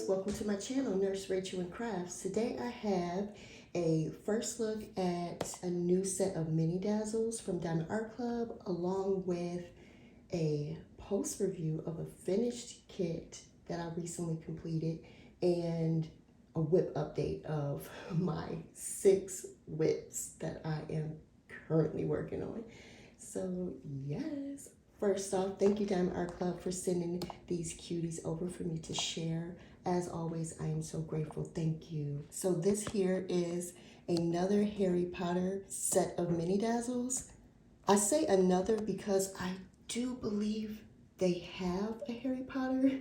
welcome to my channel, Nurse Rachel and Crafts. Today I have a first look at a new set of mini Dazzles from Diamond Art Club, along with a post review of a finished kit that I recently completed and a WIP update of my 6 WIPs that I am currently working on. So yes. First off, thank you Diamond Art Club for sending these cuties over for me to share. As always, I am so grateful. Thank you. So this here is another Harry Potter set of mini Dazzles. I say another because I do believe they have a Harry Potter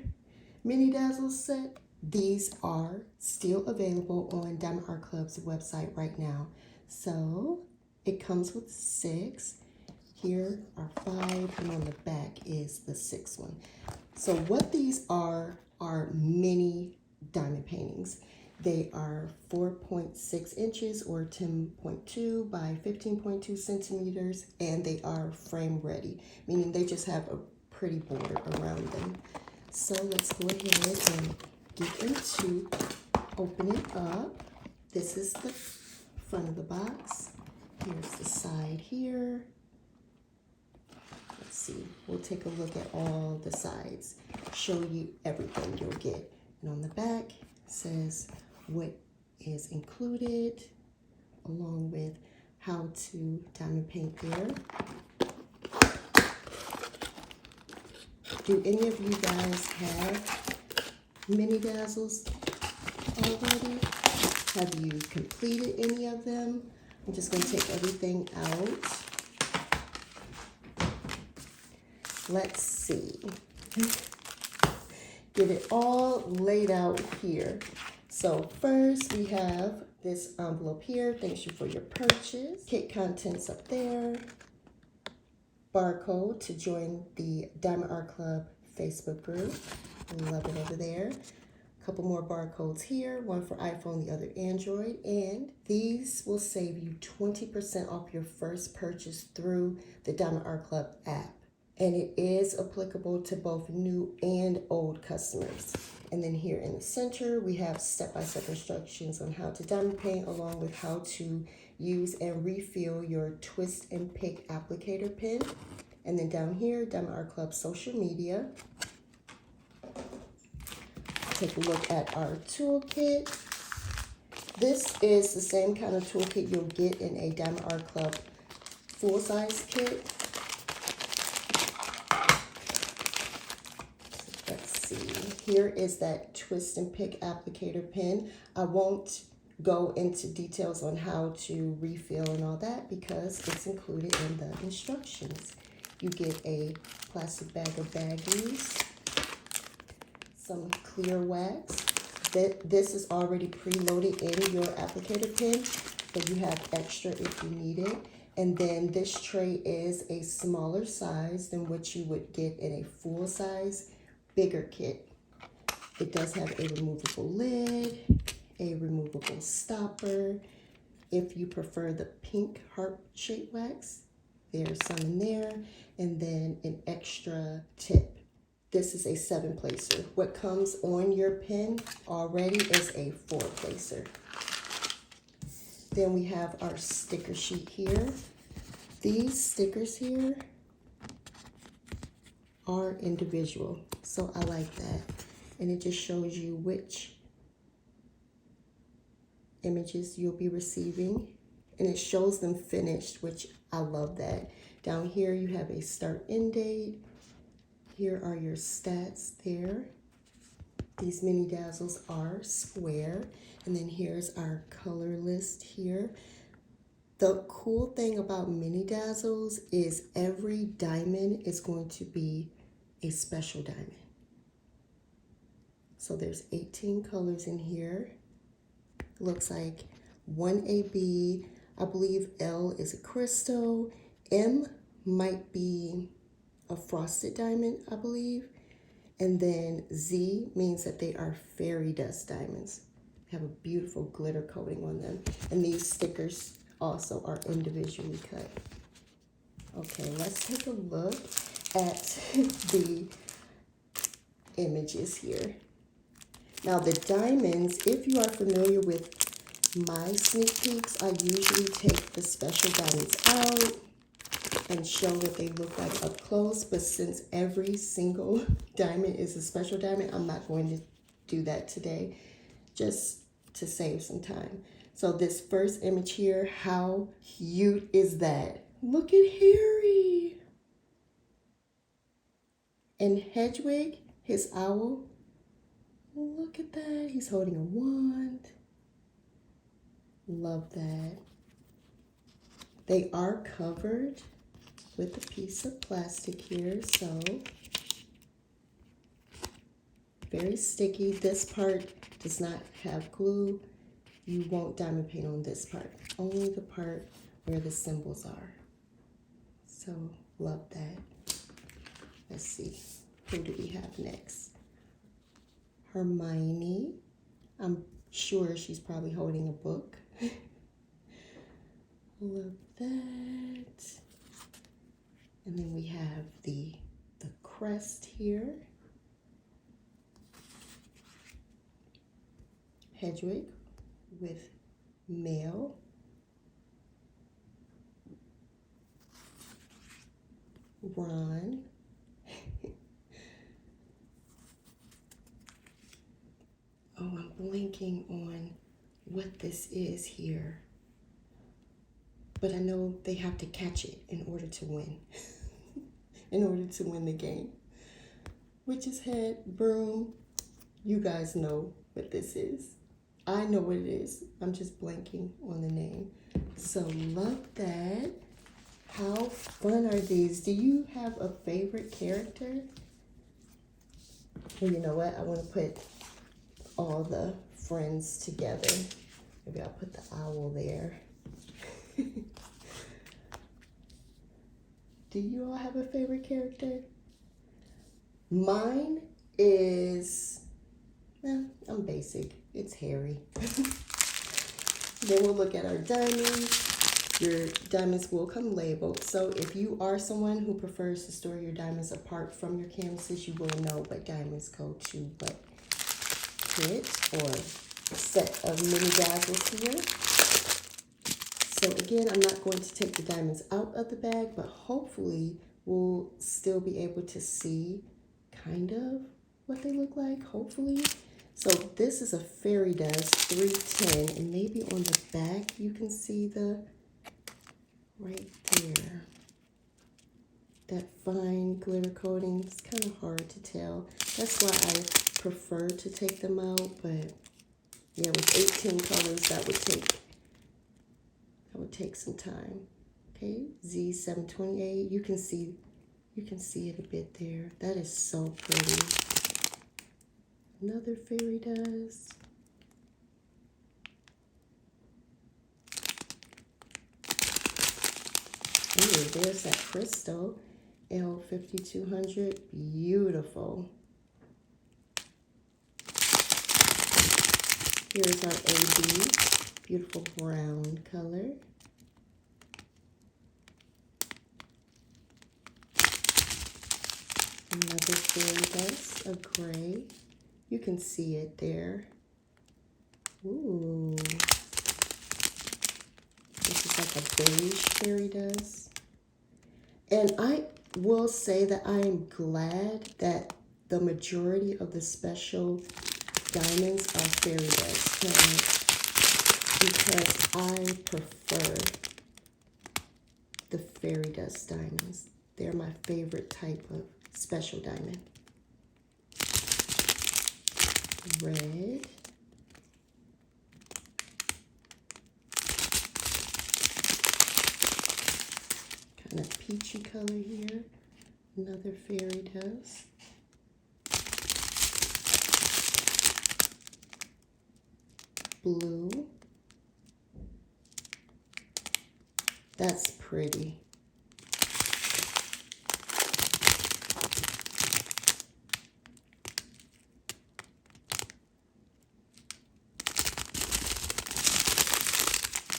mini Dazzles set. These are still available on Diamond Art Club's website right now. So it comes with 6. Here are 5, and on the back is the 6th one. So what these are mini diamond paintings. They are 4.6 inches or 10.2 by 15.2 centimeters, and they are frame ready, meaning they just have a pretty border around them. So let's go ahead and get into opening up. This is the front of the box. Here's the side here. See, we'll take a look at all the sides, show you everything you'll get. And on the back says what is included, along with how to diamond paint there. Do any of you guys have mini Dazzles already? Have you completed any of them? I'm just going to take everything out. Let's see. Get it all laid out here. So first we have this envelope here. Thanks you for your purchase. Kit contents up there. Barcode to join the Diamond Art Club Facebook group. Love it over there. A couple more barcodes here. One for iPhone, the other Android. And these will save you 20% off your first purchase through the Diamond Art Club app. And it is applicable to both new and old customers. And then here in the center, we have step-by-step instructions on how to diamond paint, along with how to use and refill your twist and pick applicator pen. And then down here, Diamond Art Club social media. Take a look at our toolkit. This is the same kind of toolkit you'll get in a Diamond Art Club full-size kit. Here is that twist and pick applicator pen. I won't go into details on how to refill and all that because it's included in the instructions. You get a plastic bag of baggies, some clear wax. This is already preloaded in your applicator pen, but you have extra if you need it. And then this tray is a smaller size than what you would get in a full size bigger kit. It does have a removable lid, a removable stopper. If you prefer the pink heart-shaped wax, there's some in there, and then an extra tip. This is a 7-placer. What comes on your pen already is a 4-placer. Then we have our sticker sheet here. These stickers here are individual, so I like that. And it just shows you which images you'll be receiving. And it shows them finished, which I love that. Down here you have a start end date. Here are your stats there. These mini Dazzles are square. And then here's our color list here. The cool thing about mini Dazzles is every diamond is going to be a special diamond. So there's 18 colors in here. Looks like 1AB, I believe L is a crystal. M might be a frosted diamond, I believe. And then Z means that they are fairy dust diamonds. They have a beautiful glitter coating on them. And these stickers also are individually cut. Okay, let's take a look at the images here. Now the diamonds, if you are familiar with my sneak peeks, I usually take the special diamonds out and show what they look like up close. But since every single diamond is a special diamond, I'm not going to do that today, just to save some time. So this first image here, how cute is that? Look at Harry. And Hedwig, his owl, look at that. He's holding a wand. Love that. They are covered with a piece of plastic here, so very sticky. This part does not have glue. You won't diamond paint on this part, only the part where the symbols are. So love that. Let's see, who do we have next? Hermione. I'm sure she's probably holding a book. Love that. And then we have the crest here. Hedwig with male. Ron. Oh, I'm blanking on what this is here. But I know they have to catch it in order to win. In order to win the game. Witch's head, broom. You guys know what this is. I know what it is. I'm just blanking on the name. So love that. How fun are these? Do you have a favorite character? Well, you know what? I want to put all the friends together. Maybe I'll put the owl there. Do you all have a favorite character? Mine is, I'm basic. It's Harry. Then we'll look at our diamonds. Your diamonds will come labeled. So if you are someone who prefers to store your diamonds apart from your canvases, you will know what diamonds go to what kit or set of mini dazzles here. So again, I'm not going to take the diamonds out of the bag, but hopefully we'll still be able to see kind of what they look like, hopefully. So this is a fairy dust 310, and maybe on the back you can see the, right there, that fine glitter coating. It's kind of hard to tell. That's why I prefer to take them out, but yeah, with 18 colors, that would take some time. Okay, Z728, you can see it a bit there. That is so pretty. Another fairy dust. Ooh, there's that crystal, L5200, beautiful. Here's our AB, beautiful brown color. Another fairy dust, a gray. You can see it there. Ooh. This is like a beige fairy dust. And I will say that I am glad that the majority of the special diamonds are fairy dust, because I prefer the fairy dust diamonds. They're my favorite type of special diamond. Red. Kind of peachy color here. Another fairy dust. Blue. That's pretty.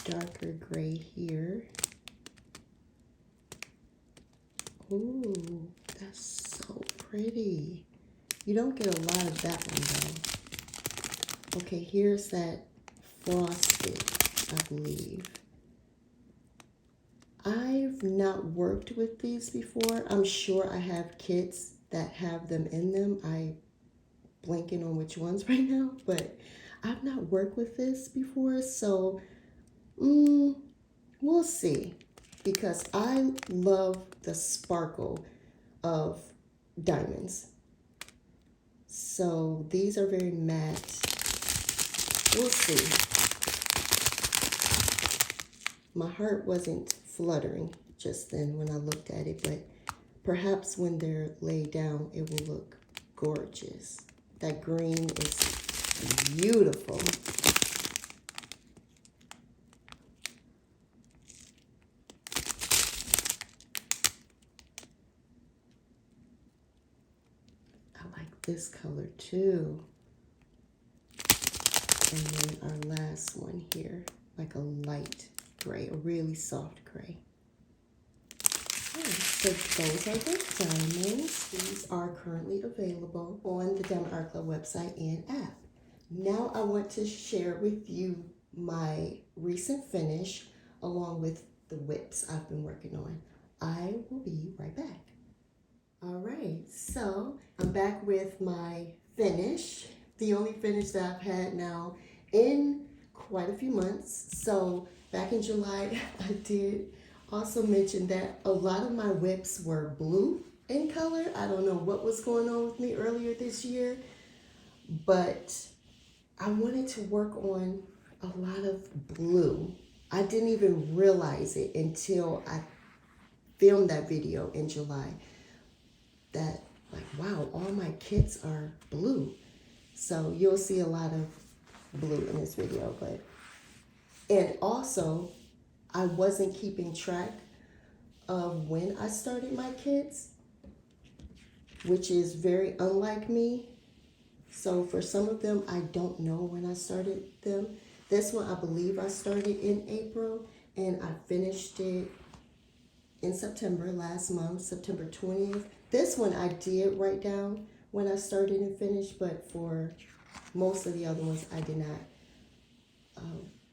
Darker gray here. Ooh, that's so pretty. You don't get a lot of that one though. Okay, here's that frosted, I believe. I've not worked with these before. I'm sure I have kits that have them in them. I'm blanking on which ones right now, but I've not worked with this before, so we'll see. Because I love the sparkle of diamonds. So these are very matte. We'll see. My heart wasn't fluttering just then when I looked at it, but perhaps when they're laid down, it will look gorgeous. That green is beautiful. I like this color too. And then our last one here, like a light gray, a really soft gray. Okay, so those are the diamonds. These are currently available on the Diamond Art Club website and app. Now I want to share with you my recent finish along with the WIPs I've been working on. I will be right back. All right, so I'm back with my finish, the only finish that I've had now in quite a few months. So back in July, I did also mention that a lot of my WIPs were blue in color. I don't know what was going on with me earlier this year, but I wanted to work on a lot of blue. I didn't even realize it until I filmed that video in July. That, like, wow, all my kits are blue. So you'll see a lot of blue in this video, and also I wasn't keeping track of when I started my kits, which is very unlike me. So for some of them, I don't know when I started them. This one, I believe I started in April, and I finished it in September last month, September 20th. This one I did write down when I started and finished, but for most of the other ones, I did not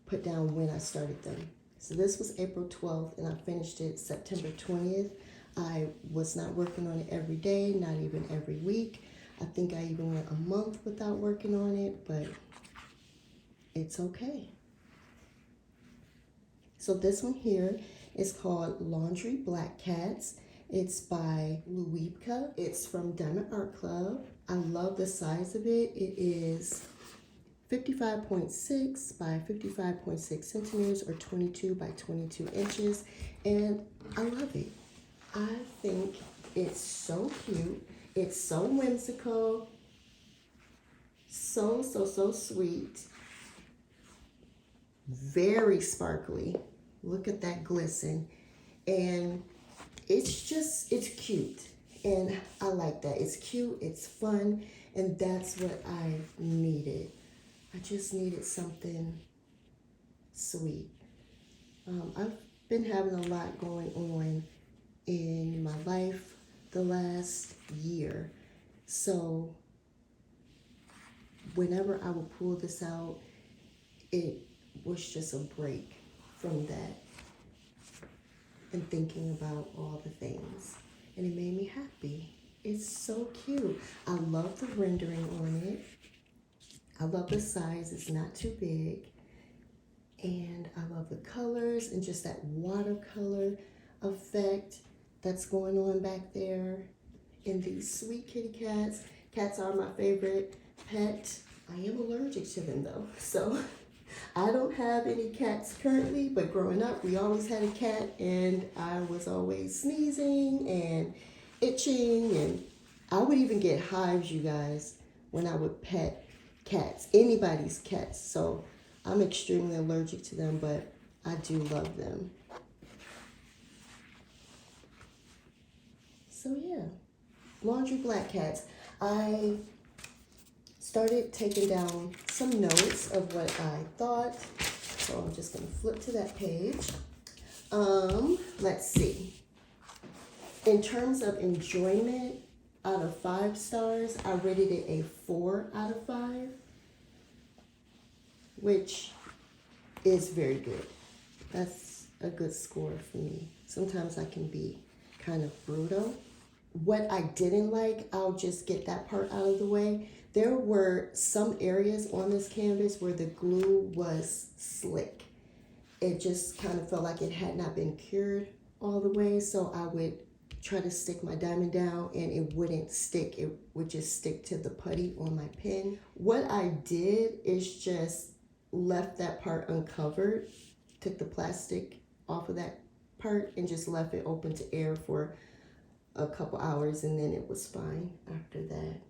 put down when I started them. So this was April 12th, and I finished it September 20th. I was not working on it every day, not even every week. I think I even went a month without working on it, but it's okay. So this one here is called Laundry Black Cats. It's by WIP. It's from Diamond Art Club. I love the size of it. It is 55.6 by 55.6 centimeters or 22 by 22 inches. And I love it. I think it's so cute. It's so whimsical. So sweet. Very sparkly. Look at that glisten. And it's cute. And I like that. It's cute, it's fun, and that's what I needed. I just needed something sweet. I've been having a lot going on in my life the last year. So whenever I would pull this out, it was just a break from that and thinking about all the things. And it made me happy. It's so cute. I love the rendering on it. I love the size. It's not too big. And I love the colors and just that watercolor effect that's going on back there. And these sweet kitty cats. Cats are my favorite pet. I am allergic to them though. So I don't have any cats currently, but growing up, we always had a cat, and I was always sneezing and itching, and I would even get hives, you guys, when I would pet cats, anybody's cats. So I'm extremely allergic to them, but I do love them. So yeah, Laundry Black Cats. I started taking down some notes of what I thought. So I'm just gonna flip to that page. Let's see. In terms of enjoyment, out of 5 stars, I rated it a 4 out of 5. which is very good. That's a good score for me. Sometimes I can be kind of brutal. What I didn't like, I'll just get that part out of the way. There were some areas on this canvas where the glue was slick. It just kind of felt like it had not been cured all the way, so I would try to stick my diamond down and it wouldn't stick. It would just stick to the putty on my pen. What I did is just left that part uncovered, took the plastic off of that part and just left it open to air for a couple hours, and then it was fine after that.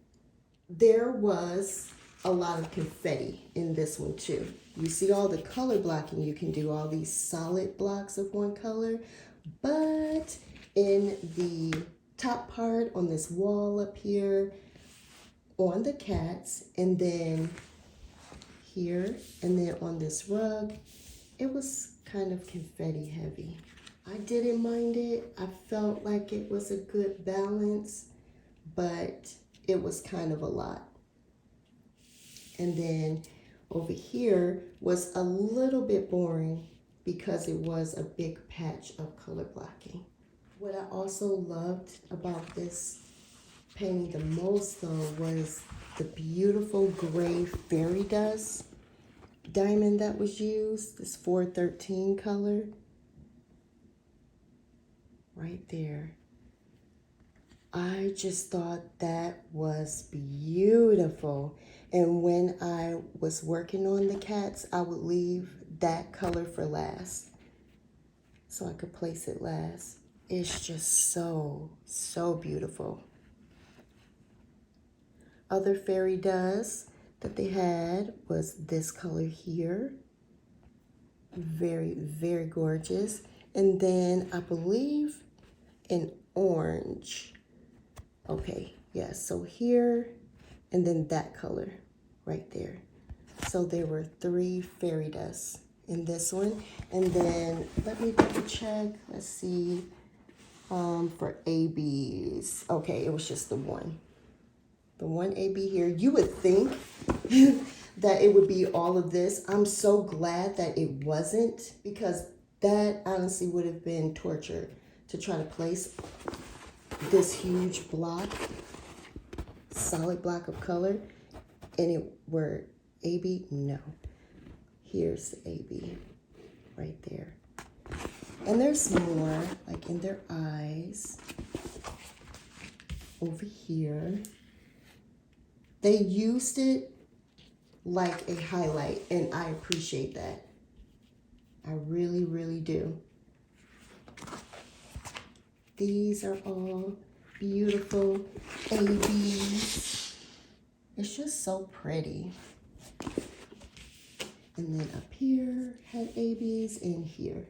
There was a lot of confetti in this one too. You see all the color blocking you can do, all these solid blocks of one color, but in the top part on this wall up here, on the cats, and then here, and then on this rug, it was kind of confetti heavy. I didn't mind it. I felt like it was a good balance, but it was kind of a lot. And then over here was a little bit boring because it was a big patch of color blocking. What I also loved about this painting the most though was the beautiful gray fairy dust diamond that was used, this 413 color. Right there. I just thought that was beautiful. And when I was working on the cats, I would leave that color for last, so I could place it last. It's just so, so beautiful. Other fairy dust that they had was this color here. Very, very gorgeous. And then I believe an orange. Okay, yeah, so here, and then that color right there. So there were 3 fairy dusts in this one. And then let me double check. Let's see. For ABs. Okay, it was just the one. The one AB here. You would think that it would be all of this. I'm so glad that it wasn't, because that honestly would have been torture to try to place this huge block, solid block of color, and it were AB. No, here's the AB right there. And there's more, like in their eyes over here. They used it like a highlight, and I appreciate that. I really, really do. These are all beautiful ABs. It's just so pretty. And then up here had ABs in here.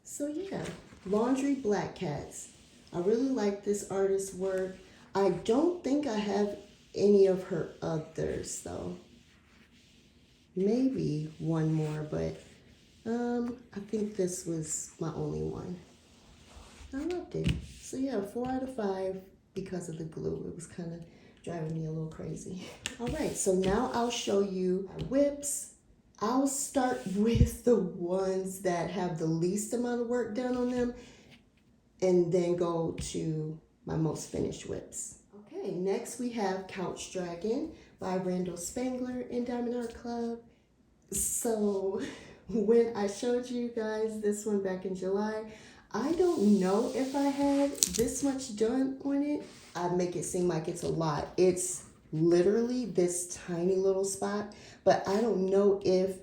So yeah, Laundry Black Cats. I really like this artist's work. I don't think I have any of her others though. Maybe one more, but I think this was my only one. I loved it. So yeah, 4 out of 5 because of the glue. It was kind of driving me a little crazy. All right, so now I'll show you WIPs. I'll start with the ones that have the least amount of work done on them, and then go to my most finished WIPs. Okay, next we have Couch Dragon by Randall Spangler in Diamond Art Club. So when I showed you guys this one back in July, I don't know if I had this much done on it. I make it seem like it's a lot. It's literally this tiny little spot, but I don't know if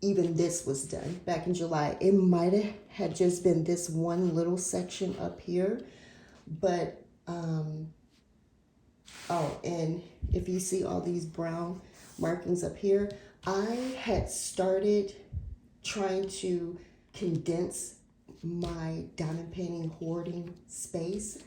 even this was done back in July. It might have had just been this one little section up here, but oh, and if you see all these brown markings up here, I had started trying to condense my diamond painting hoarding space.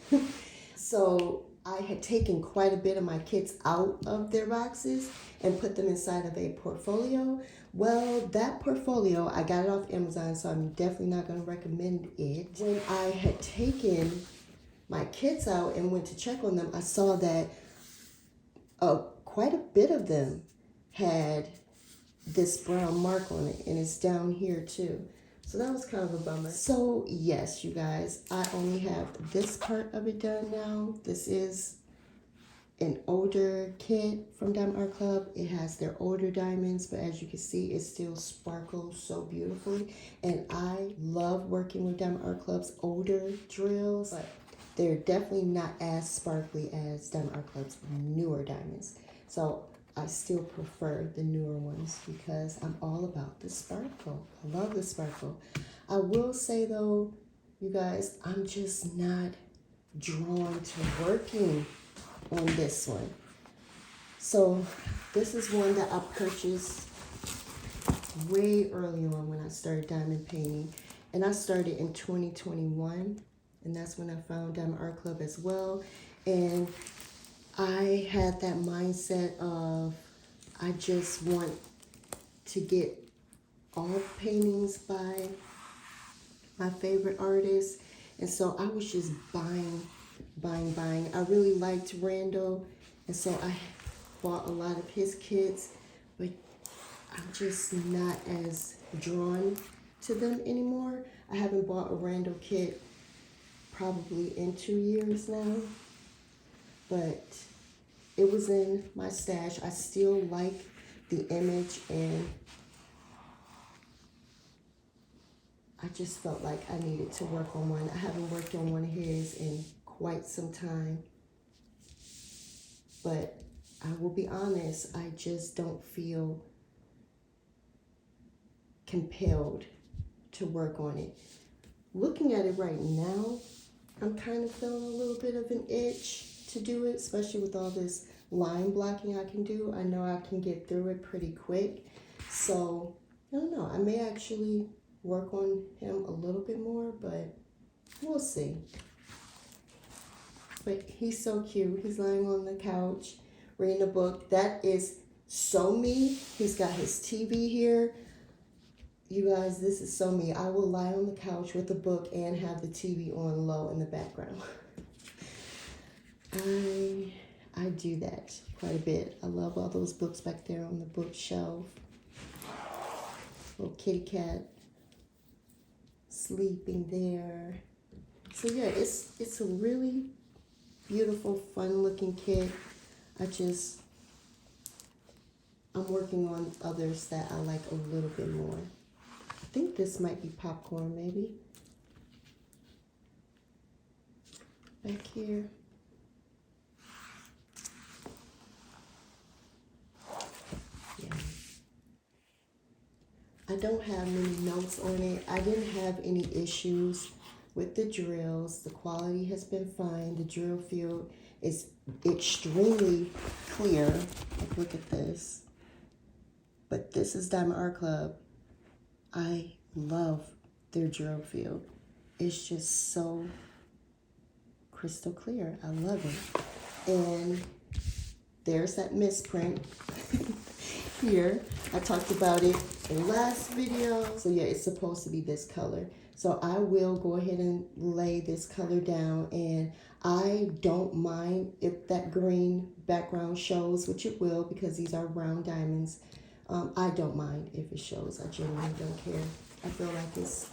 So I had taken quite a bit of my kits out of their boxes and put them inside of a portfolio. Well, that portfolio, I got it off Amazon, so I'm definitely not going to recommend it. When I had taken my kits out and went to check on them, I saw that quite a bit of them had this brown mark on it, and it's down here too. So that was kind of a bummer. So yes, you guys, I only have this part of it done now. This is an older kit from Diamond Art Club. It has their older diamonds, but as you can see, it still sparkles so beautifully. And I love working with Diamond Art Club's older drills, but they're definitely not as sparkly as Diamond Art Club's newer diamonds. So I still prefer the newer ones because I'm all about the sparkle. I love the sparkle. I will say though, you guys, I'm just not drawn to working on this one. So this is one that I purchased way early on when I started diamond painting, and I started in 2021, and that's when I found Diamond Art Club as well. And I had that mindset of I just want to get all paintings by my favorite artists, and so I was just buying. I really liked Randall, and so I bought a lot of his kits, but I'm just not as drawn to them anymore. I haven't bought a Randall kit probably in 2 years now, but it was in my stash. I still like the image, and I just felt like I needed to work on one. I haven't worked on one of his in quite some time, but I will be honest, I just don't feel compelled to work on it. Looking at it right now, I'm kind of feeling a little bit of an itch to do it, especially with all this line blocking I can do. I know I can get through it pretty quick, so I don't know, I may actually work on him a little bit more, but we'll see. But he's so cute. He's lying on the couch reading a book. That is so me. He's got his TV here. You guys, this is so me. I will lie on the couch with a book and have the TV on low in the background. I do that quite a bit. I love all those books back there on the bookshelf. Little kitty cat sleeping there. So yeah, it's a really beautiful, fun looking kit. I'm working on others that I like a little bit more. I think this might be popcorn, maybe. Back here. Yeah. I don't have many notes on it. I didn't have any issues with the drills. The quality has been fine. The drill field is extremely clear. Like, look at this. But this is Diamond Art Club. I love their drill field. It's just so crystal clear. I love it. And there's that misprint here. I talked about it in the last video. So yeah, it's supposed to be this color. So I will go ahead and lay this color down, and I don't mind if that green background shows, which it will because these are round diamonds. I don't mind if it shows. I genuinely don't care. I feel like it's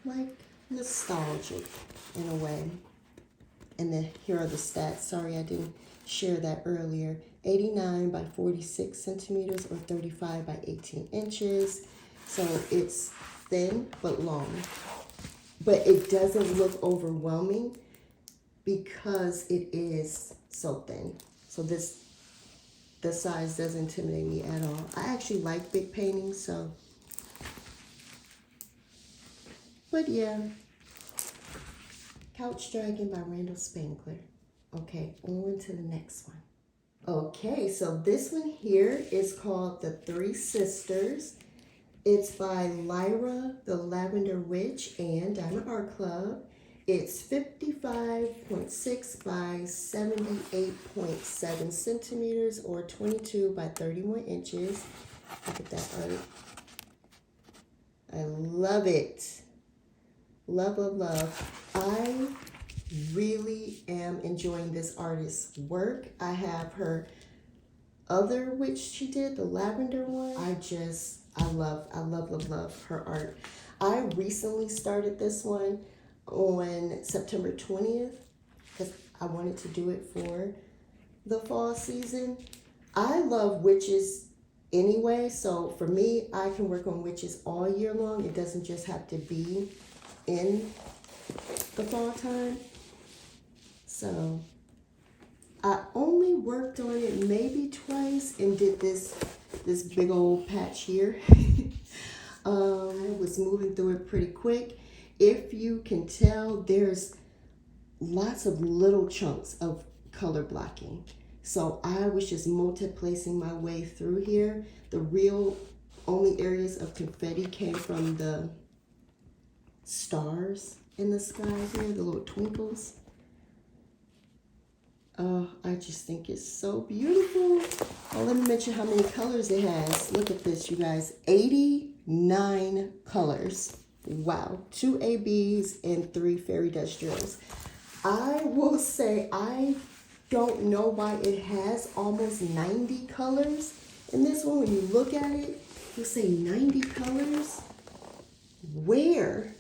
like nostalgic in a way. And then here are the stats. Sorry, I didn't share that earlier. 89 by 46 centimeters or 35 by 18 inches. So it's thin but long. But it doesn't look overwhelming because it is so thin. So the size doesn't intimidate me at all. I actually like big paintings, so. But yeah. Couch Dragon by Randall Spangler. Okay, on to the next one. Okay, so this one here is called The Three Sisters. It's by Lyra, the Lavender Witch, and Diamond Art Club. It's 55.6 by 78.7 centimeters or 22 by 31 inches. Look at that art. I love it. Love, love, love. I really am enjoying this artist's work. I have her other witch she did, the lavender one. I love her art. I recently started this one on September 20th because I wanted to do it for the fall season. I love witches anyway, so for me, I can work on witches all year long. It doesn't just have to be in the fall time. So I only worked on it maybe twice and did this big old patch here. I was moving through it pretty quick. If you can tell, there's lots of little chunks of color blocking. So I was just multi-placing my way through here. The real only areas of confetti came from the stars in the sky here, the little twinkles. Oh, I just think it's so beautiful. Oh, let me mention how many colors it has. Look at this, you guys. 89 colors. Wow. 2 ABs and 3 fairy dust drills. I will say I don't know why it has almost 90 colors in this one. When you look at it, you'll say 90 colors. Where?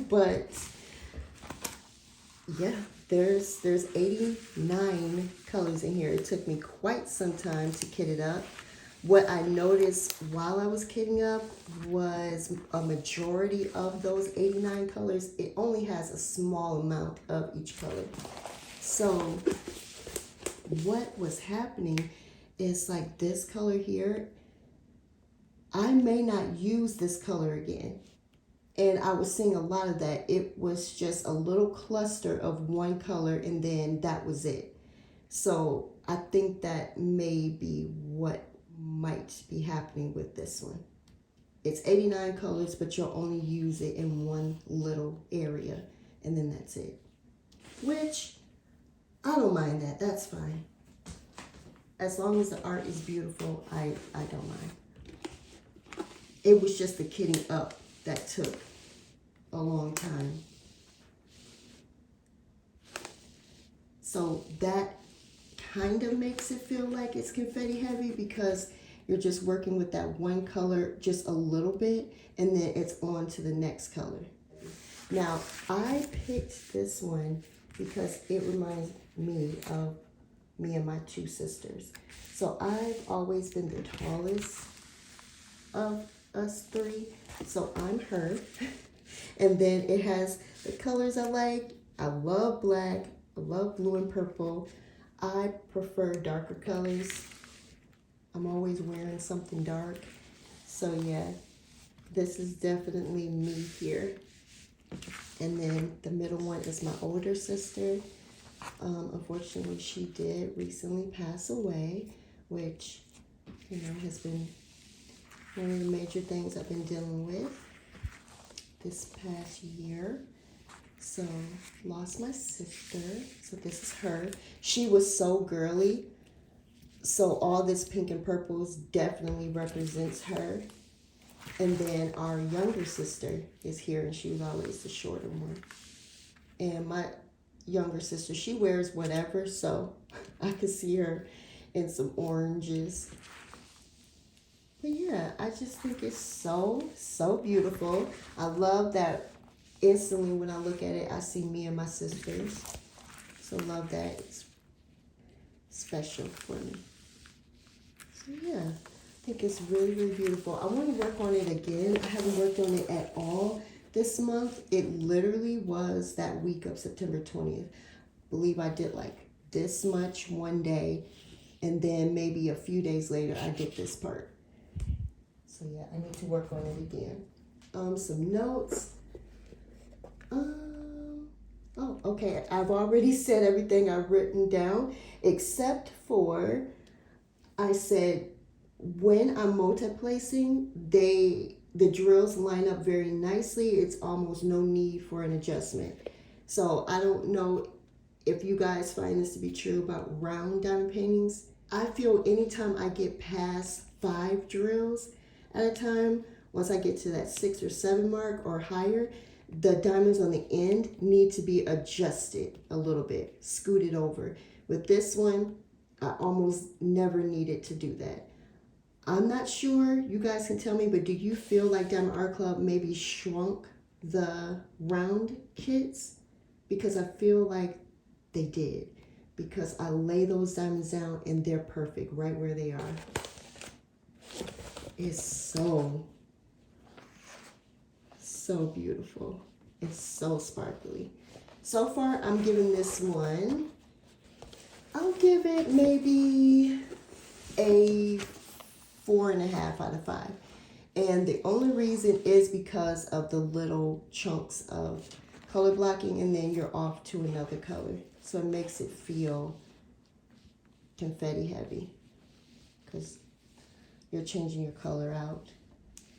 But yeah, there's 89 colors in here. It took me quite some time to kit it up. What I noticed while I was kitting up was a majority of those 89 colors, it only has a small amount of each color. So what was happening is like this color here, I may not use this color again. And I was seeing a lot of that. It was just a little cluster of one color and then that was it. So I think that may be what might be happening with this one. It's 89 colors, but you'll only use it in one little area and then that's it. Which, I don't mind that, that's fine. As long as the art is beautiful, I don't mind. It was just the kitting up that took a long time. So that kind of makes it feel like it's confetti heavy because you're just working with that one color just a little bit and then it's on to the next color. Now, I picked this one because it reminds me of me and my two sisters. So I've always been the tallest of us three. So I'm her. And then it has the colors I like. I love black. I love blue and purple. I prefer darker colors. I'm always wearing something dark. So yeah, this is definitely me here. And then the middle one is my older sister. Unfortunately, she did recently pass away, which, you know, has been one of the major things I've been dealing with this past year. So, lost my sister. So this is her. She was so girly. So all this pink and purples definitely represents her. And then our younger sister is here, and she was always the shorter one. And my younger sister, she wears whatever, so I could see her in some oranges. But yeah, I just think it's so beautiful. I love that instantly when I look at it, I see me and my sisters. So love that. It's special for me. So yeah, I think it's really beautiful. I want to work on it again. I haven't worked on it at all this month. It literally was that week of September 20th. I believe I did like this much one day, and then maybe a few days later I did this part. So yeah, I need to work on it again. Some notes. Oh, okay. I've already said everything I've written down, except for I said when I'm multi-placing, the drills line up very nicely. It's almost no need for an adjustment. So I don't know if you guys find this to be true about round diamond paintings. I feel anytime I get past 5 drills at a time, once I get to that 6 or 7 mark or higher, the diamonds on the end need to be adjusted a little bit, scooted over. With this one, I almost never needed to do that. I'm not sure, you guys can tell me, but do you feel like Diamond Art Club maybe shrunk the round kits? Because I feel like they did. Because I lay those diamonds down and they're perfect right where they are. It's so beautiful. It's so sparkly. So far, I'm giving this one, I'll give it maybe a 4.5 out of 5. And the only reason is because of the little chunks of color blocking, and then you're off to another color. So it makes it feel confetti heavy because you're changing your color out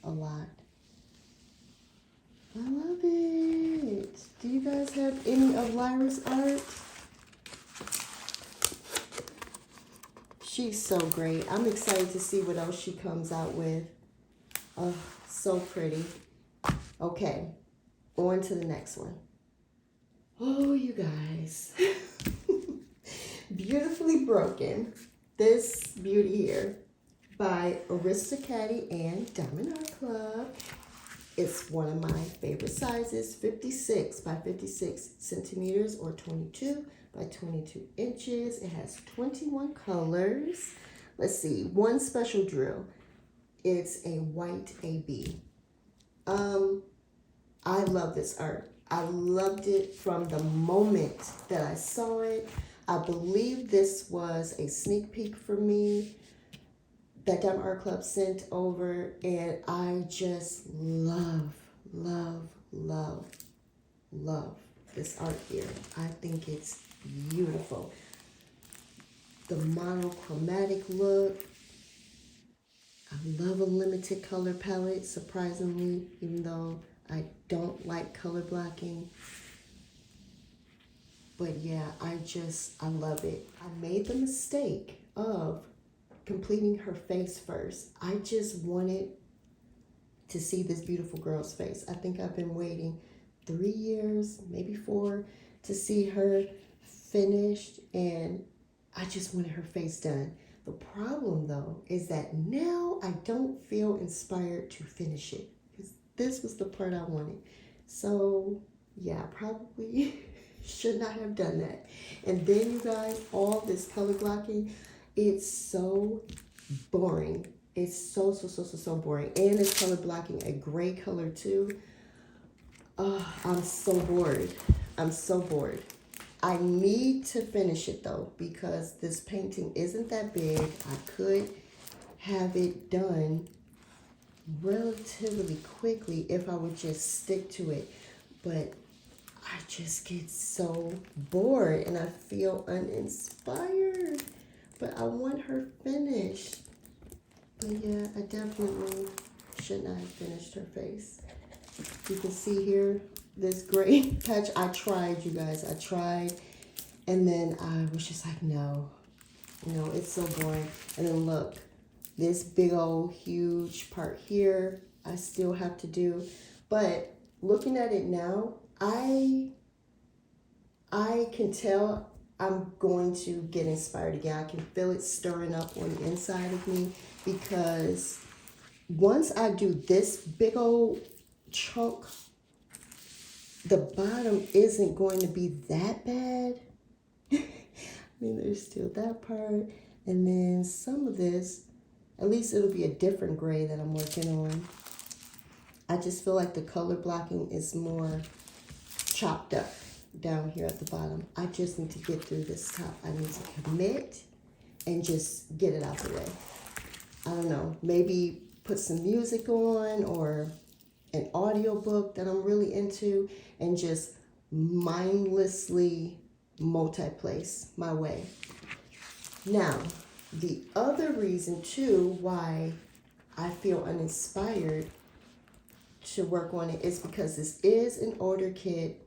a lot. I love it. Do you guys have any of Lyra's art? She's so great. I'm excited to see what else she comes out with. Oh, so pretty. Okay, on to the next one. Oh, you guys. Beautifully Broken. This beauty here by Aristocati and Diamond Art Club. It's one of my favorite sizes, 56 by 56 centimeters or 22 by 22 inches. It has 21 colors. Let's see, one special drill. It's a white AB. I love this art. I loved it from the moment that I saw it. I believe this was a sneak peek for me that Diamond Art Club sent over, and I just love this art here. I think it's beautiful. The monochromatic look. I love a limited color palette, surprisingly, even though I don't like color blocking. But yeah, I love it. I made the mistake of completing her face first. I just wanted to see this beautiful girl's face. I think I've been waiting 3 years, maybe 4, to see her finished, and I just wanted her face done. The problem though is that now I don't feel inspired to finish it because this was the part I wanted. So yeah, probably should not have done that. And then you guys, all this color blocking, it's so boring. It's so boring. And it's color blocking a gray color too. Oh, I'm so bored. I'm so bored. I need to finish it though because this painting isn't that big. I could have it done relatively quickly if I would just stick to it. But I just get so bored and I feel uninspired. But I want her finished. But yeah, I definitely should not have finished her face. You can see here, this gray patch. I tried, you guys. I tried. And then I was just like, no, it's so boring. And then look, this big old huge part here, I still have to do. But looking at it now, I can tell I'm going to get inspired again. I can feel it stirring up on the inside of me because once I do this big old chunk, the bottom isn't going to be that bad. I mean, there's still that part. And then some of this, at least it'll be a different gray that I'm working on. I just feel like the color blocking is more chopped up down here at the bottom. I just need to get through this top. I need to commit and just get it out the way. I don't know, maybe put some music on or an audio book that I'm really into and just mindlessly multi-place my way. Now, the other reason too why I feel uninspired to work on it is because this is an older kit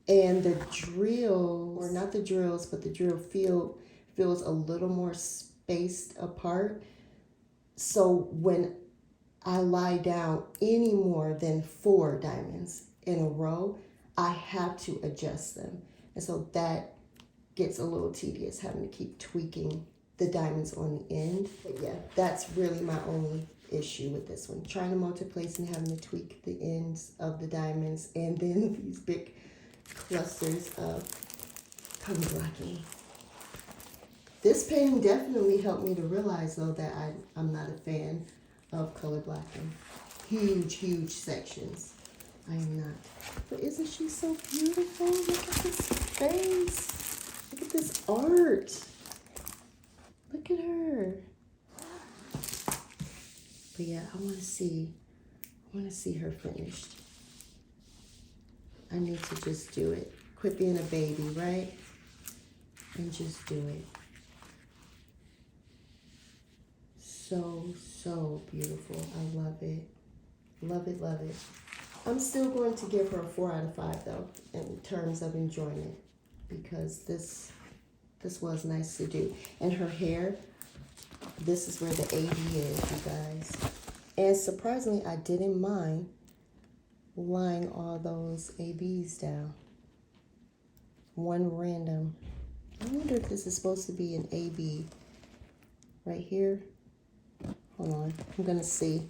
and the drill, or not the drills, but the drill field feels a little more spaced apart. So when I lie down any more than 4 diamonds in a row, I have to adjust them. And so that gets a little tedious having to keep tweaking the diamonds on the end. But yeah, that's really my only issue with this one. Trying to multi-place and having to tweak the ends of the diamonds, and then these big clusters of color blocking. This painting definitely helped me to realize though that I'm not a fan of color blocking. Huge sections. I am not. But isn't she so beautiful? Look at this face. Look at this art. Look at her. But yeah, I want to see her finished. I need to just do it. Quit being a baby, right? And just do it. So beautiful. I love it. Love it, love it. I'm still going to give her a 4 out of 5 though, in terms of enjoyment, because this was nice to do. And her hair, this is where the AB is, you guys. And surprisingly, I didn't mind laying all those ABs down. One random. I wonder if this is supposed to be an AB right here. Hold on, I'm gonna see.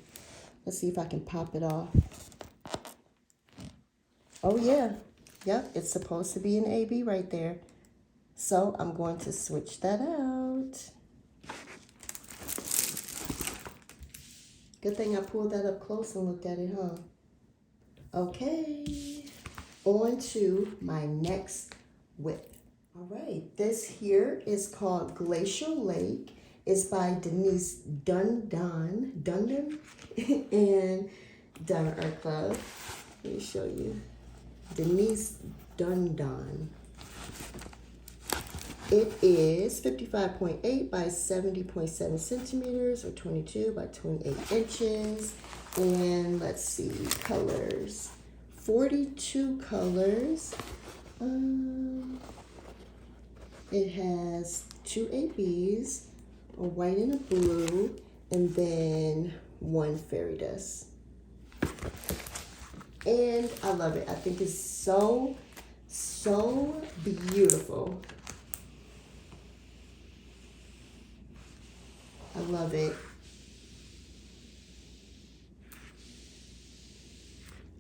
Let's see if I can pop it off. Oh yeah, yep, it's supposed to be an AB right there. So I'm going to switch that out. Good thing I pulled that up close and looked at it, huh? Okay, on to my next WIP. All right, this here is called Glacial Lake. It's by Denise Dundon and Diamond Art Club. Let me show you. Denise Dundon. It is 55.8 by 70.7 centimeters, or 22 by 28 inches. And let's see, colors. 42 colors. It has 2 ABs, a white and a blue, and then 1 fairy dust. And I love it. I think it's so beautiful. I love it.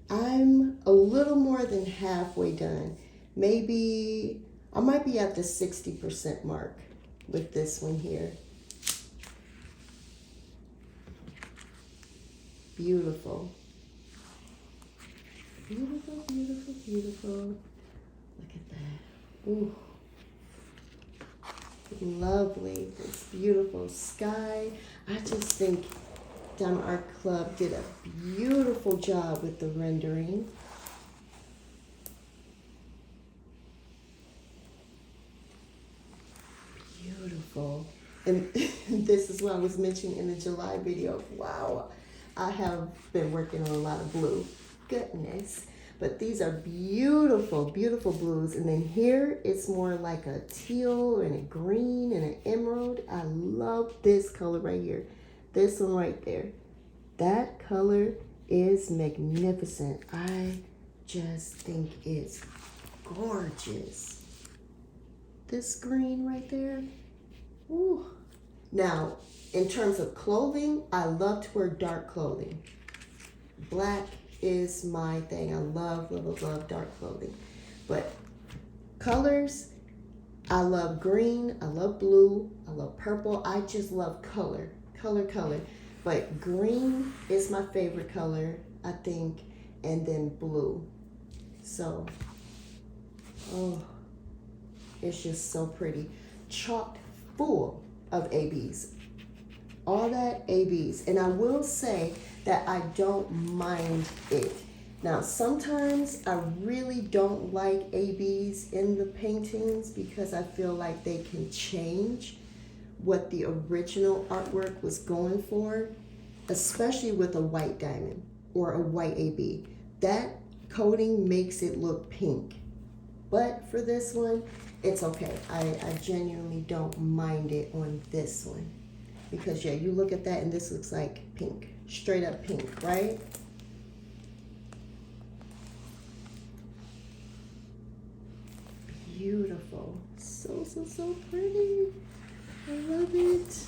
I'm a little more than halfway done. Maybe I might be at the 60% mark with this one here. Beautiful. Beautiful, beautiful, beautiful. Look at that. Ooh. Lovely. This beautiful sky. I just think Diamond Art Club did a beautiful job with the rendering. Beautiful. And this is what I was mentioning in the July video. Wow, I have been working on a lot of blue. Goodness. But these are beautiful, beautiful blues. And then here it's more like a teal and a green and an emerald. I love this color right here. This one right there. That color is magnificent. I just think it's gorgeous. This green right there. Ooh. Now, in terms of clothing, I love to wear dark clothing. Black is my thing. I love, love, love dark clothing. But colors, I love green, I love blue, I love purple. I just love color. But green is my favorite color, I think, and then blue. So, oh, it's just so pretty. Chock full of ABs. All that ABs. And I will say that I don't mind it. Now, sometimes I really don't like ABs in the paintings because I feel like they can change what the original artwork was going for, especially with a white diamond or a white AB. That coating makes it look pink. But for this one, it's okay. I genuinely don't mind it on this one. Because yeah, you look at that and this looks like pink. Straight up pink, right? beautiful. So, so, so pretty. I love it.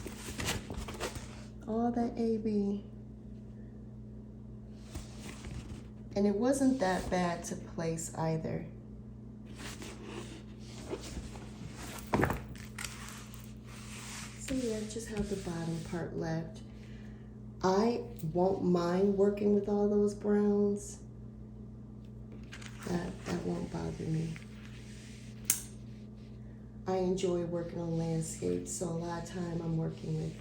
All that AB. And it wasn't that bad to place either. So yeah, just have the bottom part left. I won't mind working with all those browns. That won't bother me. I enjoy working on landscapes, so a lot of time I'm working with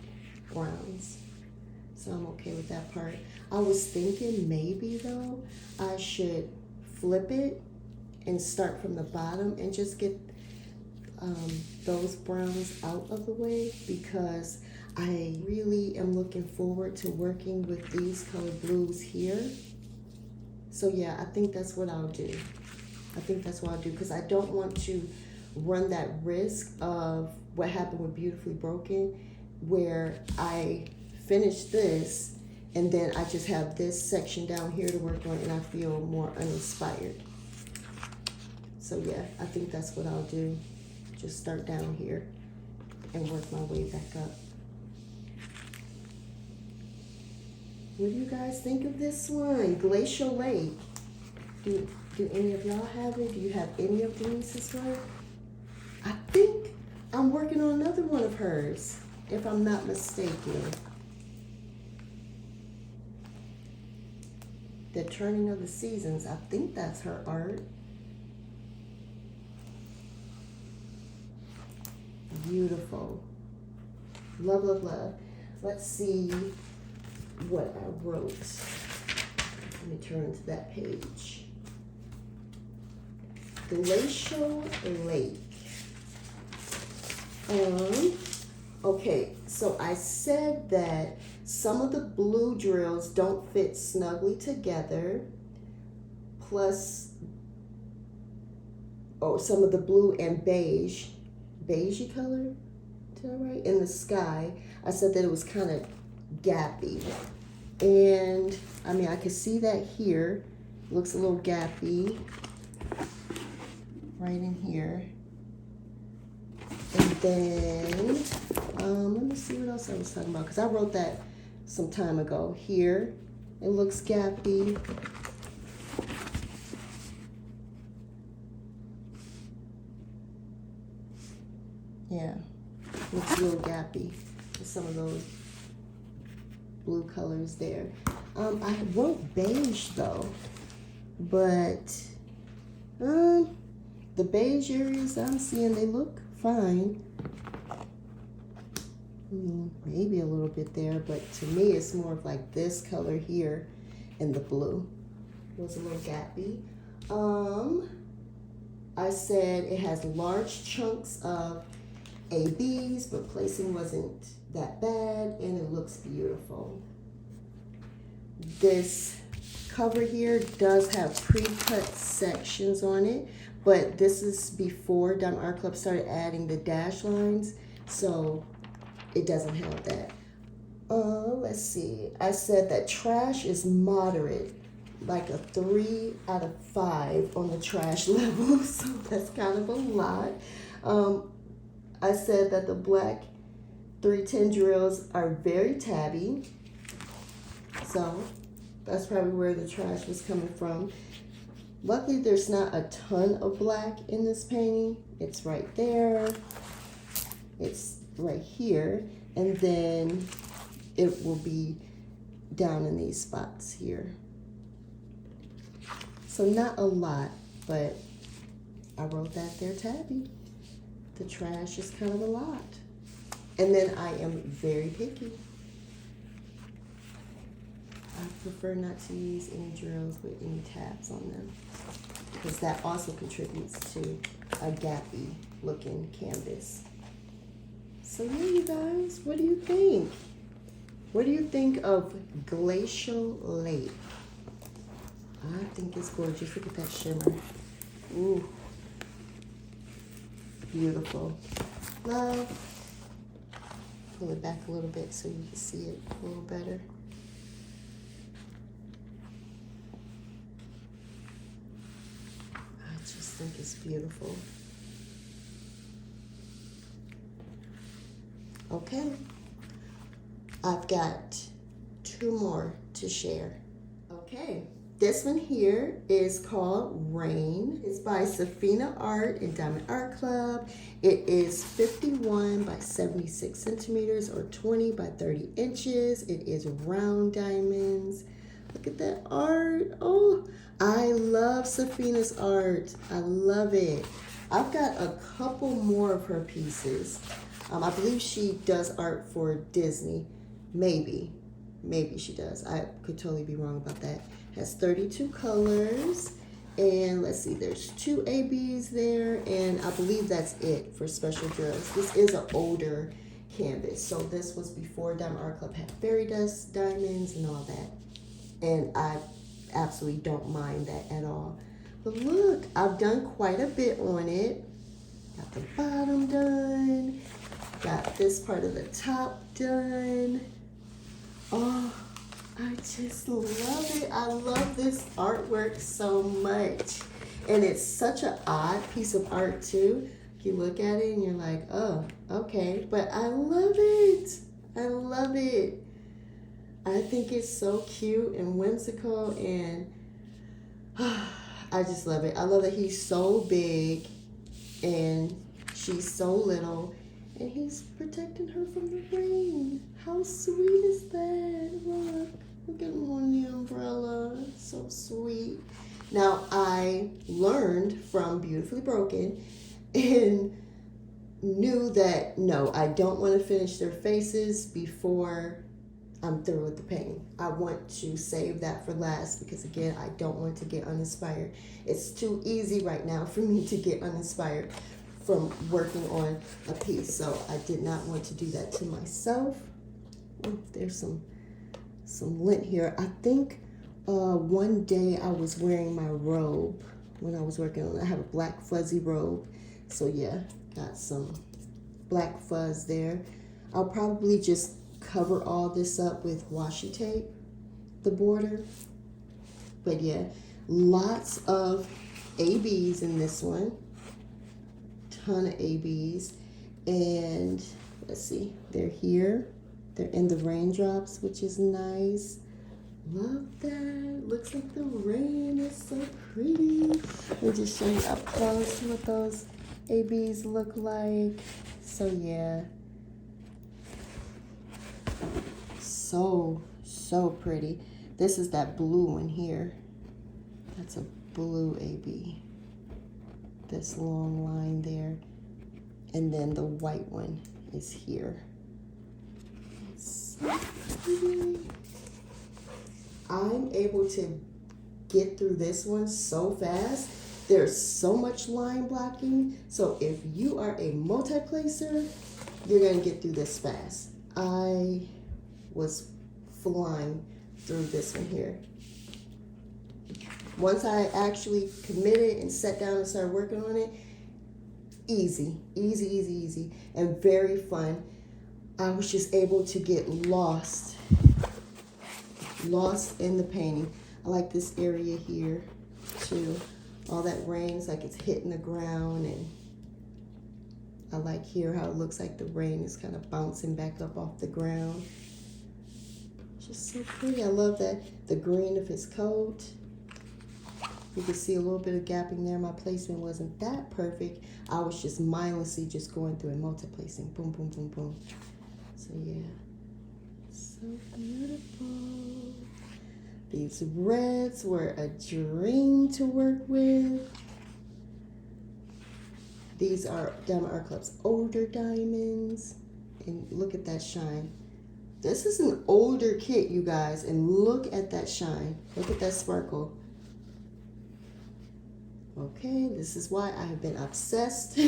browns. So I'm okay with that part. I was thinking maybe though, I should flip it and start from the bottom and just get those browns out of the way, because I really am looking forward to working with these color blues here. So yeah, I think that's what I'll do. Because I don't want to run that risk of what happened with Beautifully Broken, where I finish this and then I just have this section down here to work on and I feel more uninspired. So yeah, I think that's what I'll do. Just start down here and work my way back up. What do you guys think of this one? Glacial Lake. Do any of y'all have it? Do you have any of Denise's work? I think I'm working on another one of hers, if I'm not mistaken. The Turning of the Seasons. I think that's her art. Beautiful. Love, love, love. Let's see what I wrote. Let me turn to that page. Glacial Lake. Okay, so I said that some of the blue drills don't fit snugly together, plus, some of the blue and beigey color, is that right? In the sky, I said that it was kind of gappy. And I mean, I can see that here. Looks a little gappy right in here. And then, let me see what else I was talking about, because I wrote that some time ago. Here, it looks gappy. Yeah, looks a little gappy with some of those blue colors there. I wrote beige though, but the beige areas I'm seeing, they look fine. Maybe a little bit there, but to me it's more of like this color here and the blue was a little gappy. I said it has large chunks of ABs, but placing wasn't that bad, and it looks beautiful. This cover here does have pre-cut sections on it, but this is before Dime Art Club started adding the dash lines, so it doesn't have that. Let's see. I said that trash is moderate, like a 3 out of 5 on the trash level, so that's kind of a lot. I said that the black 310 drills are very tabby, so that's probably where the trash was coming from. Luckily, there's not a ton of black in this painting. It's right there. It's right here. And then it will be down in these spots here. So not a lot, but I wrote that they're tabby. The trash is kind of a lot. And then I am very picky. I prefer not to use any drills with any tabs on them, because that also contributes to a gappy looking canvas. So yeah, you guys, what do you think? What do you think of Glacial Lake? I think it's gorgeous. Look at that shimmer. Ooh. Beautiful. Love. Pull it back a little bit so you can see it a little better. I just think it's beautiful. Okay, I've got 2 more to share. Okay, this one here is called Rain. It's by Safina Art and Diamond Art Club. It is 51 by 76 centimeters or 20 by 30 inches. It is round diamonds. Look at that art. Oh, I love Safina's art. I love it. I've got a couple more of her pieces. I believe she does art for Disney. Maybe she does. I could totally be wrong about that. Has 32 colors. And let's see, there's 2 ABs there. And I believe that's it for special drills. This is an older canvas. So this was before Diamond Art Club had fairy dust, diamonds, and all that. And I absolutely don't mind that at all. But look, I've done quite a bit on it. Got the bottom done. Got this part of the top done. Oh, I just love it. I love this artwork so much. And it's such an odd piece of art too. You look at it and you're like, oh, okay. But I love it. I love it. I think it's so cute and whimsical, and I just love it. I love that he's so big and she's so little, and he's protecting her from the rain. How sweet is that? Look at him on the umbrella. It's so sweet. Now, I learned from Beautifully Broken and knew that, no, I don't want to finish their faces before I'm through with the painting. I want to save that for last because, again, I don't want to get uninspired. It's too easy right now for me to get uninspired from working on a piece. So I did not want to do that to myself. Oh, there's some lint here. I think one day I was wearing my robe when I was working on it. I have a black fuzzy robe. So yeah, got some black fuzz there. I'll probably just cover all this up with washi tape, the border. But yeah, lots of ABs in this one. Ton of ABs. And let's see, they're here. They're in the raindrops, which is nice. Love that. Looks like the rain is so pretty. Let me just show you up close what those ABs look like. So yeah. So pretty. This is that blue one here. That's a blue AB. This long line there. And then the white one is here. It's so pretty. I'm able to get through this one so fast. There's so much line blocking. So if you are a multi-placer, you're gonna get through this fast. I was flying through this one here. Once I actually committed and sat down and started working on it, easy, and very fun. I was just able to get lost in the painting. I like this area here too. All that rain is like it's hitting the ground, and I like here how it looks like the rain is kind of bouncing back up off the ground. Just so pretty. I love that the green of his coat. You can see a little bit of gapping there. My placement wasn't that perfect. I was just mindlessly just going through and multi-placing. Boom, boom, boom, boom. So yeah, so beautiful. These reds were a dream to work with. These are Diamond Art Club's older diamonds. And look at that shine. This is an older kit, you guys, and look at that shine. Look at that sparkle. Okay, this is why I have been obsessed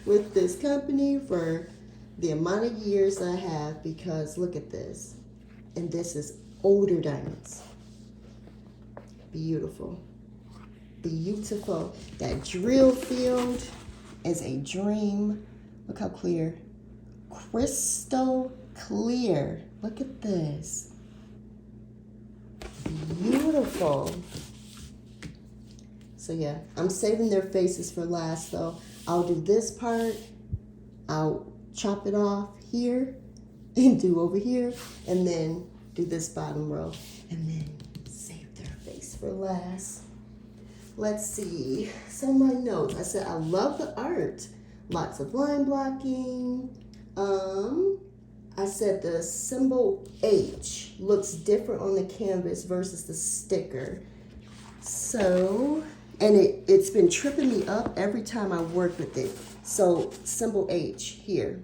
with this company for the amount of years that I have, because look at this. And this is older diamonds. Beautiful. Beautiful. That drill field is a dream. Look how clear. Crystal clear. Look at this. Beautiful. So yeah, I'm saving their faces for last though. I'll do this part. I'll chop it off here and do over here, and then do this bottom row, and then save their face for last. Let's see, so my notes, I said I love the art, lots of line blocking. I said the symbol H looks different on the canvas versus the sticker. So, and it's been tripping me up every time I work with it. So symbol H here,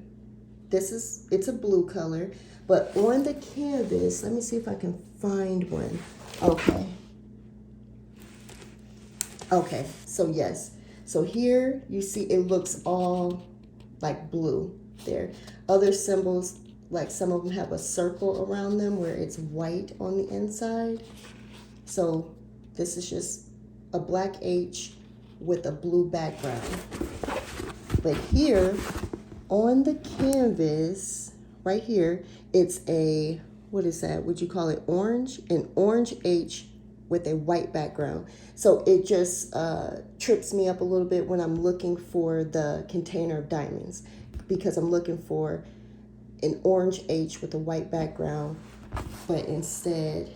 it's a blue color, but on the canvas, let me see if I can find one. Okay, so yes. So here you see it looks all like blue there. Other symbols, like some of them have a circle around them where it's white on the inside. So this is just a black H with a blue background. But here on the canvas, right here, it's a, what is that? Would you call it orange? An orange H with a white background. So it just trips me up a little bit when I'm looking for the container of diamonds, because I'm looking for an orange H with a white background, but instead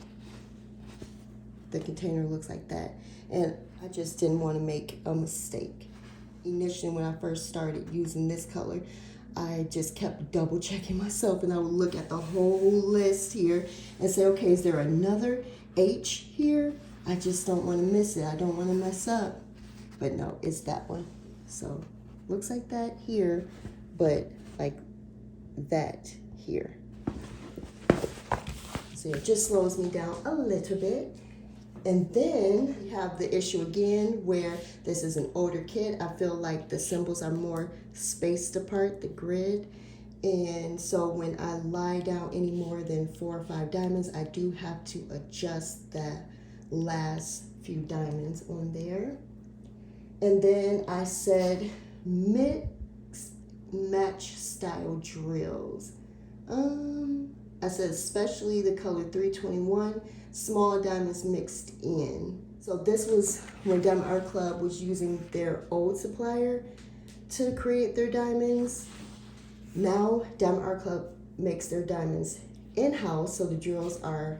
the container looks like that. And I just didn't want to make a mistake. Initially, when I first started using this color, I just kept double checking myself, and I would look at the whole list here and say, okay, is there another H here? I just don't want to miss it. I don't want to mess up. But no, it's that one. So looks like that here, but like that here. So it just slows me down a little bit. And then we have the issue again where this is an older kit. I feel like the symbols are more spaced apart, the grid. And so when I lie down any more than 4 or 5 diamonds, I do have to adjust that last few diamonds on there. And then I said mix match style drills. I said especially the color 321, smaller diamonds mixed in. So this was when Diamond Art Club was using their old supplier to create their diamonds. Now Diamond Art Club makes their diamonds in-house, so the drills are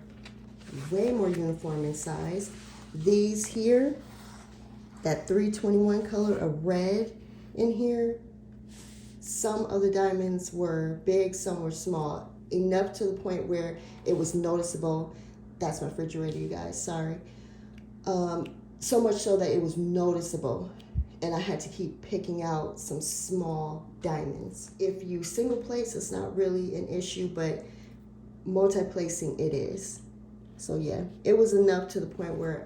way more uniform in size. These here, that 321 color of red in here, some of the diamonds were big, some were small, enough to the point where it was noticeable. That's my refrigerator, you guys, sorry. So much so that it was noticeable, and I had to keep picking out some small diamonds. If you single place, it's not really an issue, but multi-placing it is. So yeah, it was enough to the point where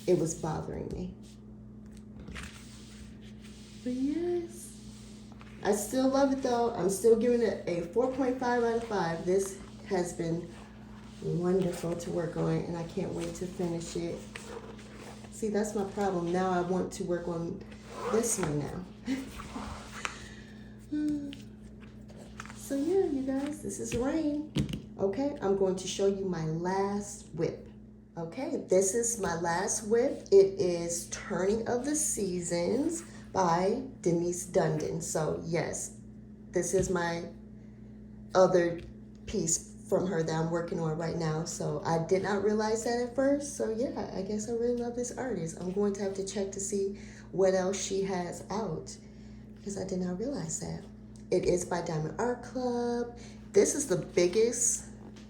it was bothering me. But yes, I still love it though. I'm still giving it a 4.5 out of 5. This has been wonderful to work on, and I can't wait to finish it. See, that's my problem. Now I want to work on this one now. So yeah, you guys, this is Rain. Okay, I'm going to show you my last WIP. Okay, this is my last WIP. It is Turning of the Seasons by Denise Dundon. So yes, this is my other piece from her that I'm working on right now. So I did not realize that at first. So yeah, I guess I really love this artist. I'm going to have to check to see what else she has out, because I did not realize that. It is by Diamond Art Club. This is the biggest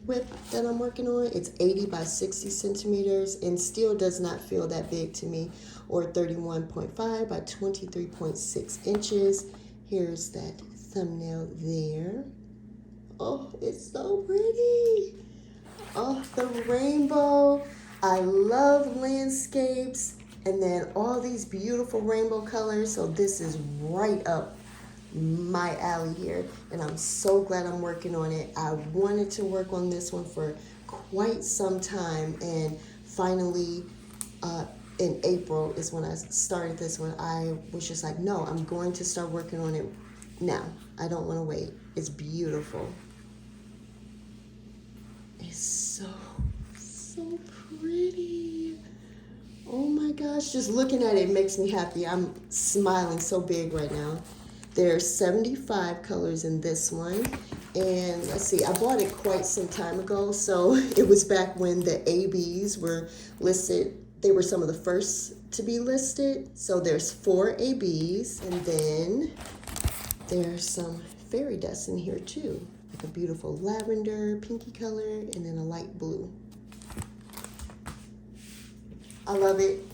WIP that I'm working on. It's 80 by 60 centimeters and still does not feel that big to me, or 31.5 by 23.6 inches. Here's that thumbnail there. Oh, it's so pretty. Oh, the rainbow. I love landscapes, and then all these beautiful rainbow colors. So this is right up my alley here, and I'm so glad I'm working on it. I wanted to work on this one for quite some time, and finally in April is when I started this one. I was just like, no, I'm going to start working on it now. I don't want to wait. It's beautiful. It's so pretty. Oh my gosh, just looking at it makes me happy. I'm smiling so big right now. There's 75 colors in this one. And let's see, I bought it quite some time ago, so it was back when the ABs were listed. They were some of the first to be listed. So there's 4 ABs, and then there's some fairy dust in here too. Like a beautiful lavender, pinky color, and then a light blue. I love it.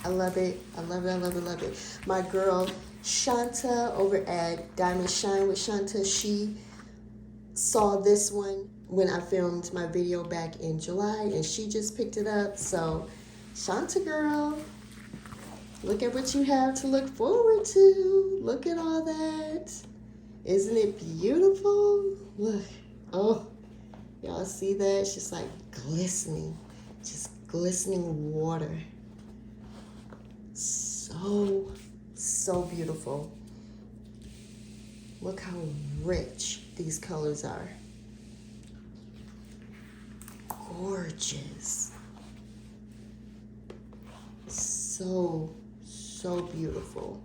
I love it. I love it. I love it. Love it. My girl Shanta over at Diamond Shine with Shanta, she saw this one when I filmed my video back in July, and she just picked it up. So Shanta girl, look at what you have to look forward to. Look at all that. Isn't it beautiful? Look. Oh, y'all see that? It's just like glistening. Just glistening water. So beautiful. Look how rich these colors are. Gorgeous. So beautiful.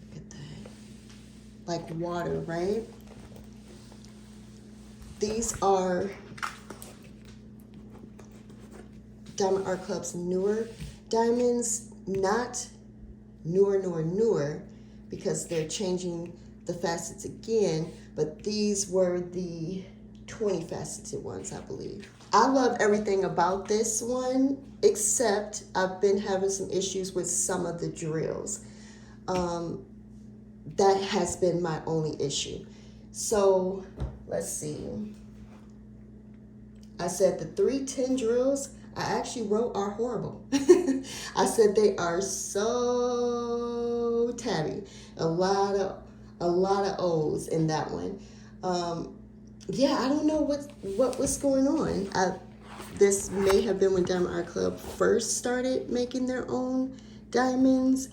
Look at that. Like water, right? These are Diamond Art Club's newer diamonds, not newer, because they're changing the facets again, but these were the 20 faceted ones, I believe. I love everything about this one, except I've been having some issues with some of the drills. That has been my only issue. So let's see. I said the 310 drills I actually wrote are horrible. I said they are so tabby. A lot of O's in that one. Yeah, I don't know what was going on. This may have been when Diamond Art Club first started making their own diamonds.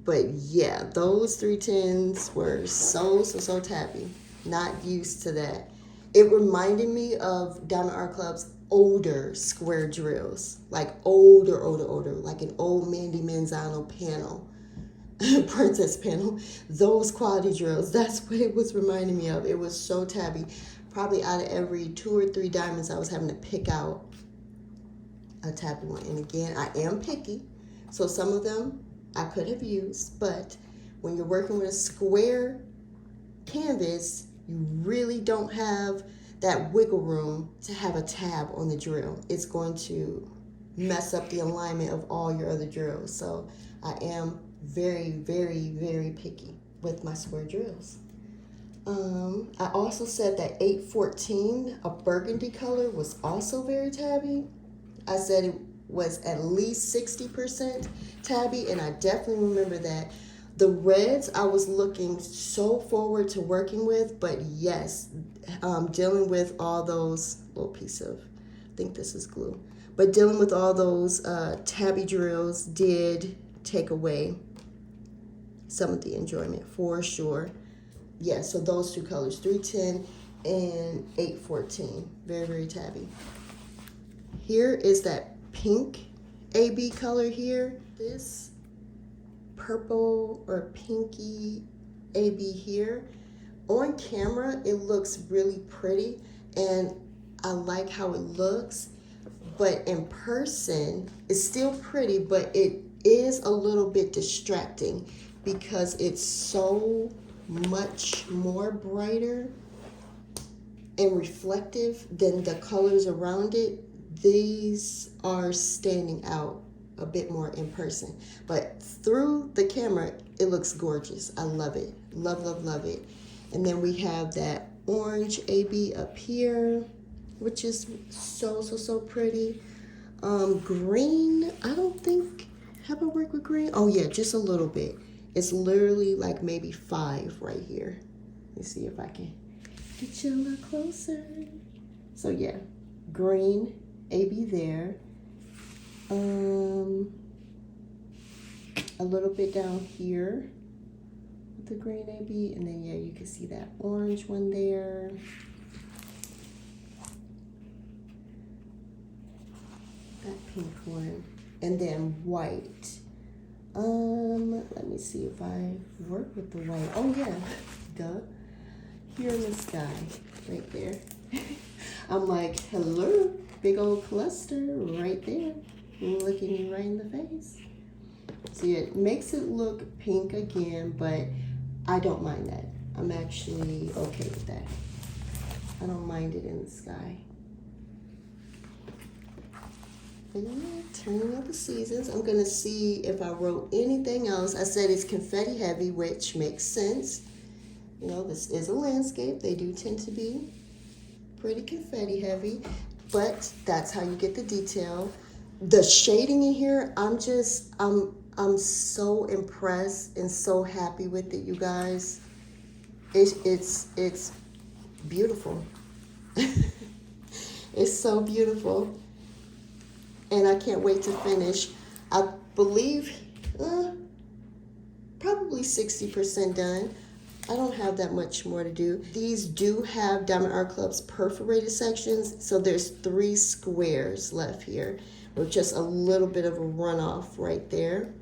But yeah, those 310s were so tabby. Not used to that. It reminded me of Diamond Art Club's older square drills, like older, like an old Mandy Manzano panel, princess panel. Those quality drills, that's what it was reminding me of. It was so tabby. Probably out of every 2 or 3 diamonds, I was having to pick out a tabby one. And again, I am picky, so some of them I could have used, but when you're working with a square canvas, you really don't have that wiggle room to have a tab on the drill. It's going to mess up the alignment of all your other drills. So I am very picky with my square drills. I also said that 814, a burgundy color, was also very tabby. I said it was at least 60% tabby, and I definitely remember that. The reds I was looking so forward to working with, but yes, dealing with all those little piece of, I think this is glue, but dealing with all those tabby drills did take away some of the enjoyment for sure. Yeah, so those 2 colors, 310 and 814, very tabby. Here is that pink AB color here. This purple or pinky AB here. On camera, it looks really pretty, and I like how it looks, but in person, it's still pretty, but it is a little bit distracting because it's so much more brighter and reflective than the colors around it. These are standing out a bit more in person, but through the camera it looks gorgeous. I love it. Love it. And then we have that orange AB up here, which is so pretty. Green, I don't think, have I worked with green? Oh yeah, just a little bit. It's literally like maybe 5 right here. Let me see if I can get you a little closer. So yeah, green AB there. A little bit down here with the green AB, and then yeah, you can see that orange one there. That pink one, and then white Let me see if I work with the white. Oh yeah, duh. Here in the sky, right there. I'm like, hello, big old cluster right there, looking you right in the face. See, it makes it look pink again, but I don't mind that. I'm actually okay with that. I don't mind it in the sky. And yeah, turning of the seasons. I'm gonna see if I wrote anything else. I said it's confetti heavy, which makes sense. You know, this is a landscape. They do tend to be pretty confetti heavy, but that's how you get the detail. The shading in here, I'm so impressed and so happy with it, you guys. It's beautiful. It's so beautiful. And I can't wait to finish. I believe probably 60% done. I don't have that much more to do. These do have Diamond Art Club's perforated sections, so there's 3 squares left here with just a little bit of a runoff right there.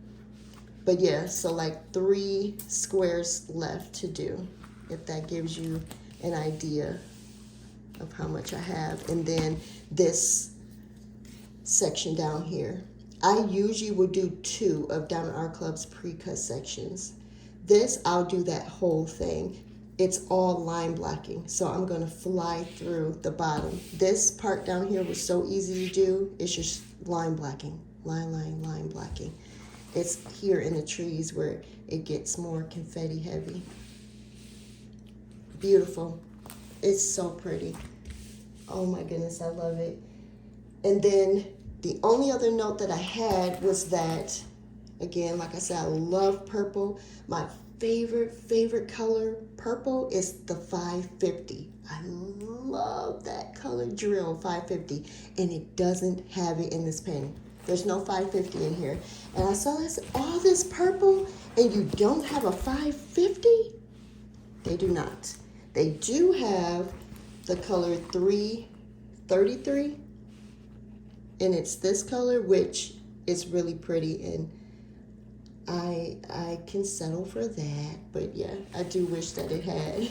But yeah, so like 3 squares left to do, if that gives you an idea of how much I have. And then this section down here. I usually will do 2 of Diamond Art Club's pre-cut sections. This, I'll do that whole thing. It's all line blocking, so I'm gonna fly through the bottom. This part down here was so easy to do. It's just line blocking, line blocking. It's here in the trees where it gets more confetti heavy. Beautiful. It's so pretty. Oh my goodness, I love it. And then the only other note that I had was that, again, like I said, I love purple. My favorite color, purple, is the 550. I love that color drill, 550. And it doesn't have it in this painting. There's no 550 in here. And I saw this, all this purple, and you don't have a 550? They do not. They do have the color 333. And it's this color, which is really pretty, and I can settle for that. But yeah, I do wish that it had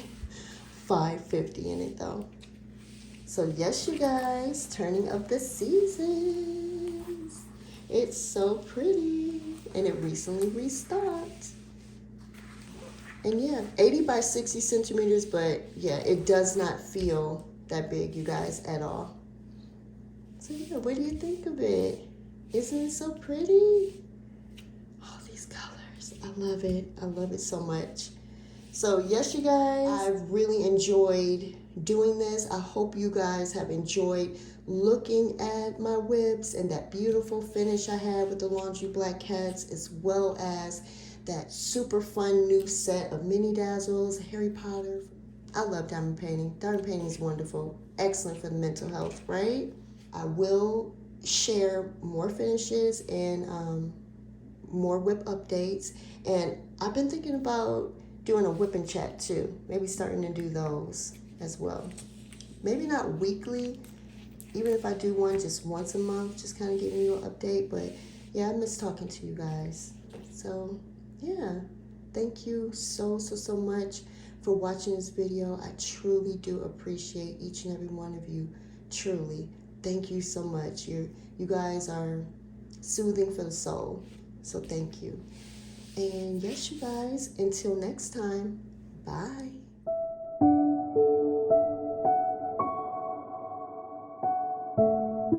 550 in it though. So yes, you guys, turning of the seasons. It's so pretty, and it recently restocked. And yeah, 80 by 60 centimeters, but yeah, it does not feel that big, you guys, at all. So yeah, what do you think of it? Isn't it so pretty? All these colors, I love it. I love it so much. So yes, you guys, I've really enjoyed doing this. I hope you guys have enjoyed looking at my WIPs and that beautiful finish I had with the Laundry Black Cats, as well as that super fun new set of mini Dazzles, Harry Potter. I love diamond painting. Diamond painting is wonderful. Excellent for the mental health, right? I will share more finishes and more WIP updates. And I've been thinking about doing a WIP and chat too. Maybe starting to do those as well. Maybe not weekly, even if I do one just once a month, just kind of giving you an update. But yeah, I miss talking to you guys. So yeah, thank you so much for watching this video. I truly do appreciate each and every one of you. Truly. Thank you so much. You guys are soothing for the soul. So thank you. And yes, you guys, until next time, bye.